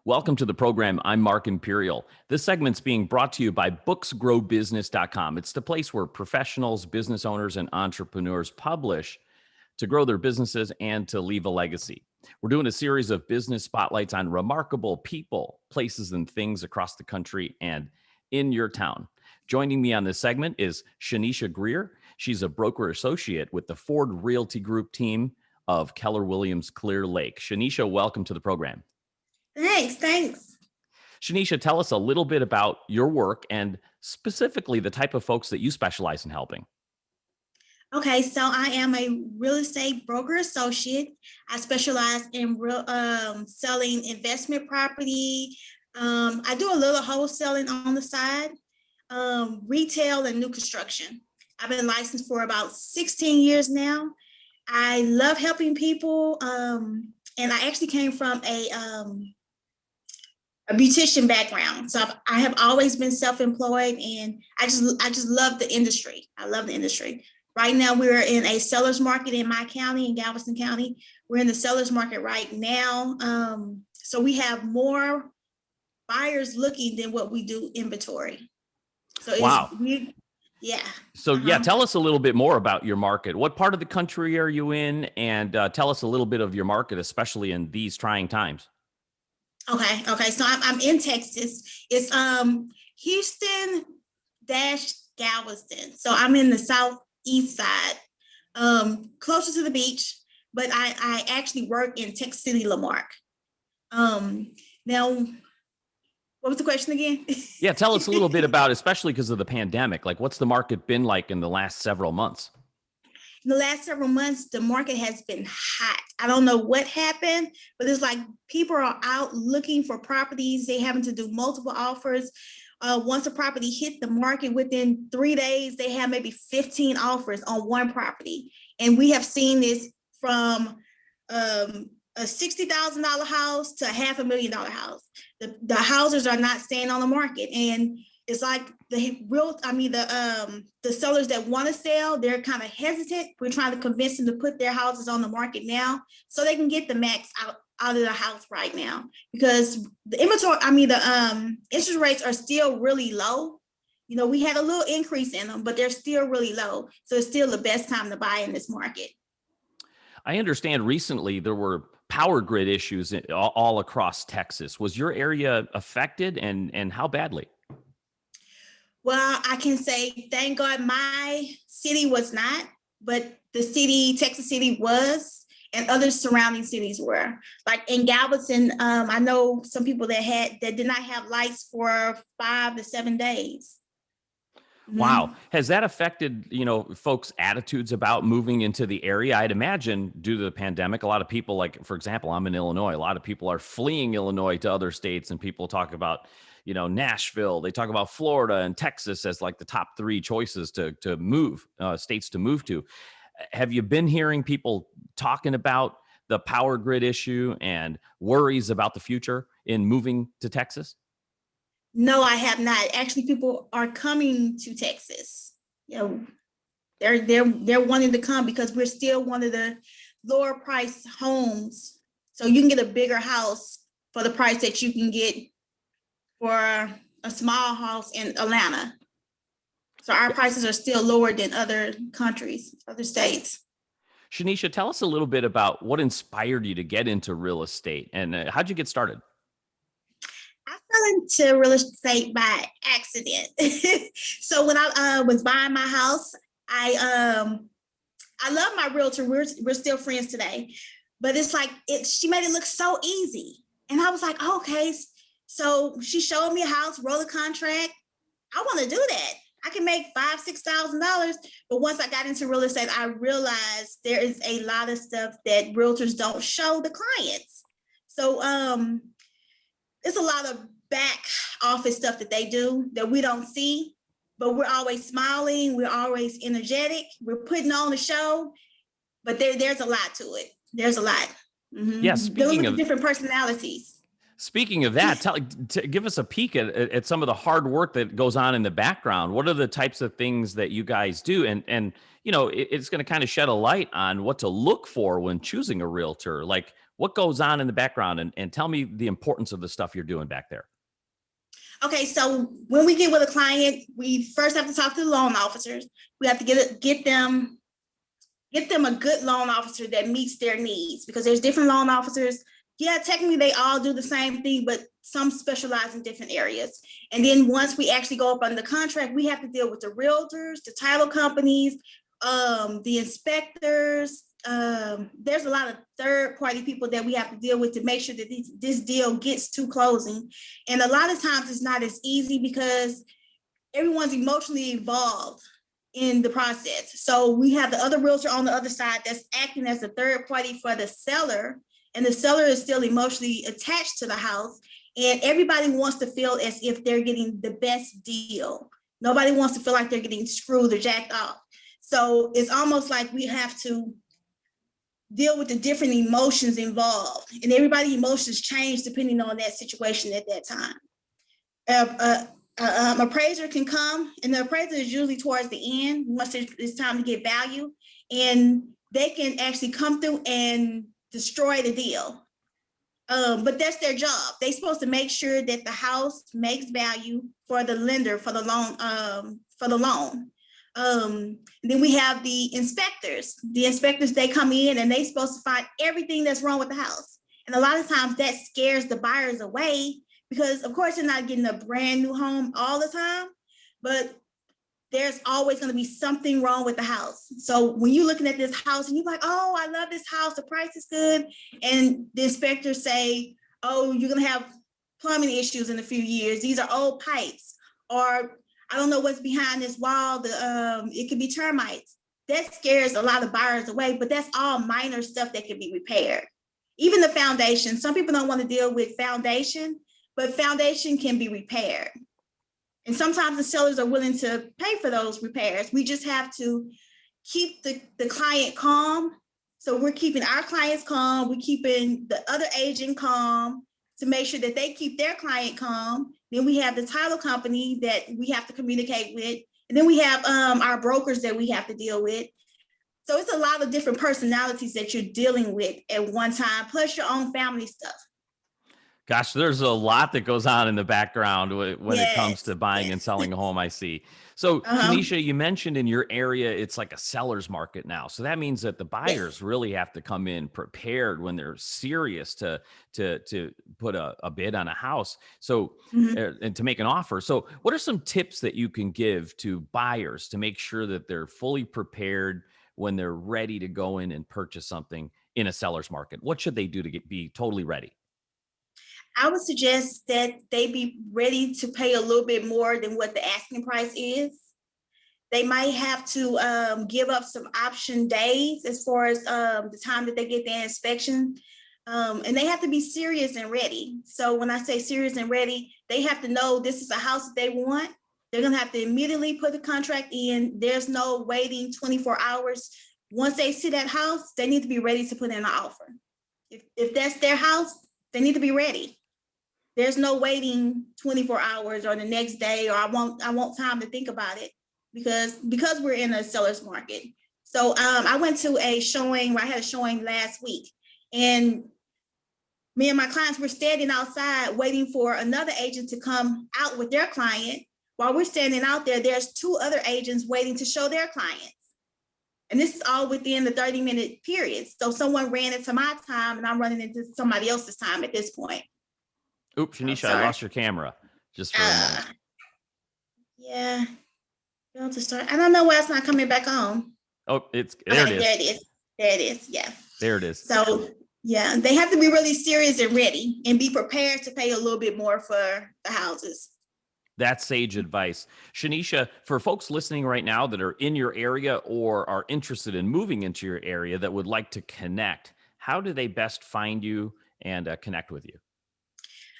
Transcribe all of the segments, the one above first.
Welcome to the program. I'm Mark Imperial. This segment's being brought to you by booksgrowbusiness.com. It's the place where professionals, business owners, and entrepreneurs publish to grow their businesses and to leave a legacy. We're doing a series of business spotlights on remarkable people, places, and things across the country and in your town. Joining me on this segment is Shanisha Greer. She's a broker associate with the Ford Realty Group team of Keller Williams Clear Lake. Shanisha, welcome to the program. Thanks. Shanisha, tell us a little bit about your work and specifically the type of folks that you specialize in helping. Okay, so I am a real estate broker associate. I specialize in selling investment property. I do a little wholesaling on the side, retail and new construction. I've been licensed for about 16 years now. I love helping people, and I actually came from a beautician background. So I have always been self-employed, and I just love the industry. I love the industry. Right now, we're in a seller's market in my county, in Galveston County. We're in the seller's market right now. So we have more buyers looking than what we do inventory. So wow. Yeah. So tell us a little bit more about your market. What part of the country are you in? And tell us a little bit of your market, especially in these trying times. Okay. So I'm in Texas. It's Houston - Galveston. So I'm in the southeast side, closer to the beach. But I actually work in Texas City, Lamarck. Now, what was the question again? Yeah, tell us a little bit about, especially because of the pandemic. Like, what's the market been like in the last several months? In the last several months, the market has been hot. I don't know what happened, but it's like people are out looking for properties. They having to do multiple offers. Once a property hit the market, within 3 days, they have maybe 15 offers on one property. And we have seen this from a $60,000 house to a $500,000 house. The houses are not staying on the market, and it's like the sellers that want to sell, they're kind of hesitant. We're trying to convince them to put their houses on the market now so they can get the max out of the house right now, because the interest rates are still really low. You know, we had a little increase in them, but they're still really low. So it's still the best time to buy in this market. I understand recently there were power grid issues all across Texas. Was your area affected, and how badly? Well, I can say, thank God my city was not, but Texas City was, and other surrounding cities were. Like in Galveston, I know some people that did not have lights for 5 to 7 days. Wow. Has that affected, folks' attitudes about moving into the area? I'd imagine due to the pandemic, a lot of people, like, for example, I'm in Illinois. A lot of people are fleeing Illinois to other states, and people talk about, Nashville. They talk about Florida and Texas as like the top 3 choices to move, states to move to. Have you been hearing people talking about the power grid issue and worries about the future in moving to Texas? No, I have not. Actually, people are coming to Texas. They're wanting to come because we're still one of the lower price homes. So you can get a bigger house for the price that you can get for a small house in Atlanta. So our prices are still lower than other countries, other states. Shanisha, tell us a little bit about what inspired you to get into real estate, and how'd you get started? I fell into real estate by accident. So when I was buying my house, I love my realtor. We're still friends today, but it's like she made it look so easy, and I was like, okay. So she showed me a house, roll a contract. I want to do that. I can make $5,000-$6,000. But once I got into real estate, I realized there is a lot of stuff that realtors don't show the clients. So it's a lot of back office stuff that they do that we don't see, but we're always smiling. We're always energetic. We're putting on a show, but there's a lot to it. There's a lot. Mm-hmm. Yeah, speaking of different personalities. Speaking of that, give us a peek at some of the hard work that goes on in the background. What are the types of things that you guys do? And it's going to kind of shed a light on what to look for when choosing a realtor. Like, What goes on in the background? And tell me the importance of the stuff you're doing back there. Okay, so when we get with a client, we first have to talk to the loan officers. We have to get them a good loan officer that meets their needs, because there's different loan officers. Yeah, technically they all do the same thing, but some specialize in different areas. And then once we actually go up on the contract, we have to deal with the realtors, the title companies, the inspectors. There's a lot of third-party people that we have to deal with to make sure that this deal gets to closing. And a lot of times it's not as easy because everyone's emotionally involved in the process. So we have the other realtor on the other side that's acting as a third party for the seller, and the seller is still emotionally attached to the house. And everybody wants to feel as if they're getting the best deal. Nobody wants to feel like they're getting screwed or jacked off. So it's almost like we have to deal with the different emotions involved, and everybody's emotions change depending on that situation at that time. Appraiser can come, and the appraiser is usually towards the end once it's time to get value, and they can actually come through and destroy the deal. But that's their job. They're supposed to make sure that the house makes value for the lender for the loan. Then we have the inspectors. The inspectors, they come in and they're supposed to find everything that's wrong with the house. And a lot of times that scares the buyers away, because of course you're not getting a brand new home all the time, but there's always going to be something wrong with the house. So when you're looking at this house and you're like, oh, I love this house, the price is good, and the inspectors say, oh, you're going to have plumbing issues in a few years, these are old pipes, or I don't know what's behind this wall, it could be termites. That scares a lot of buyers away, but that's all minor stuff that can be repaired. Even the foundation, some people don't want to deal with foundation, but foundation can be repaired. And sometimes the sellers are willing to pay for those repairs. We just have to keep the client calm. So we're keeping our clients calm. We're keeping the other agent calm to make sure that they keep their client calm. Then we have the title company that we have to communicate with. And then we have our brokers that we have to deal with. So it's a lot of different personalities that you're dealing with at one time, plus your own family stuff. Gosh, there's a lot that goes on in the background when it comes to buying and Yes. selling a home, I see. So, Shanisha, you mentioned in your area, it's like a seller's market now. So that means that the Yes. buyers really have to come in prepared when they're serious to put a bid on a house. So, and to make an offer. So what are some tips that you can give to buyers to make sure that they're fully prepared when they're ready to go in and purchase something in a seller's market? What should they do to be totally ready? I would suggest that they be ready to pay a little bit more than what the asking price is. They might have to give up some option days as far as the time that they get their inspection. And they have to be serious and ready. So when I say serious and ready, they have to know this is a house that they want. They're going to have to immediately put the contract in. There's no waiting 24 hours. Once they see that house, they need to be ready to put in an offer. If that's their house, they need to be ready. There's no waiting 24 hours or the next day, or I want time to think about it, because we're in a seller's market. So I went to a showing where I had a showing last week, and me and my clients were standing outside waiting for another agent to come out with their client. While we're standing out there, there's two other agents waiting to show their clients. And this is all within the 30-minute period. So someone ran into my time and I'm running into somebody else's time at this point. Oops, Shanisha, I lost your camera just for a moment. Yeah. Go to start. I don't know why it's not coming back on. Oh, there it is. There it is. There it is. Yeah. There it is. So yeah, they have to be really serious and ready and be prepared to pay a little bit more for the houses. That's sage advice. Shanisha, for folks listening right now that are in your area or are interested in moving into your area that would like to connect, how do they best find you and connect with you?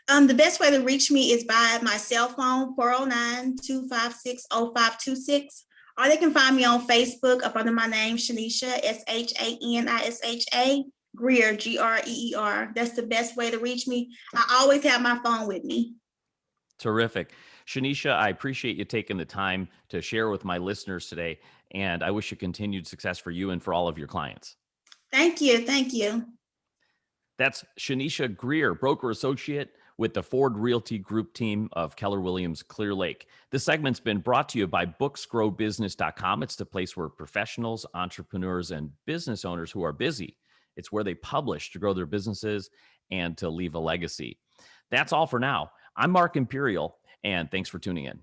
The best way to reach me is by my cell phone, 409-256-0526. Or they can find me on Facebook up under my name, Shanisha, Shanisha Greer, Greer. That's the best way to reach me. I always have my phone with me. Terrific. Shanisha, I appreciate you taking the time to share with my listeners today, and I wish you continued success for you and for all of your clients. Thank you. Thank you. That's Shanisha Greer, broker associate with the Ford Realty Group team of Keller Williams Clear Lake. This segment's been brought to you by booksgrowbusiness.com. It's the place where professionals, entrepreneurs, and business owners who are busy, it's where they publish to grow their businesses and to leave a legacy. That's all for now. I'm Mark Imperial, and thanks for tuning in.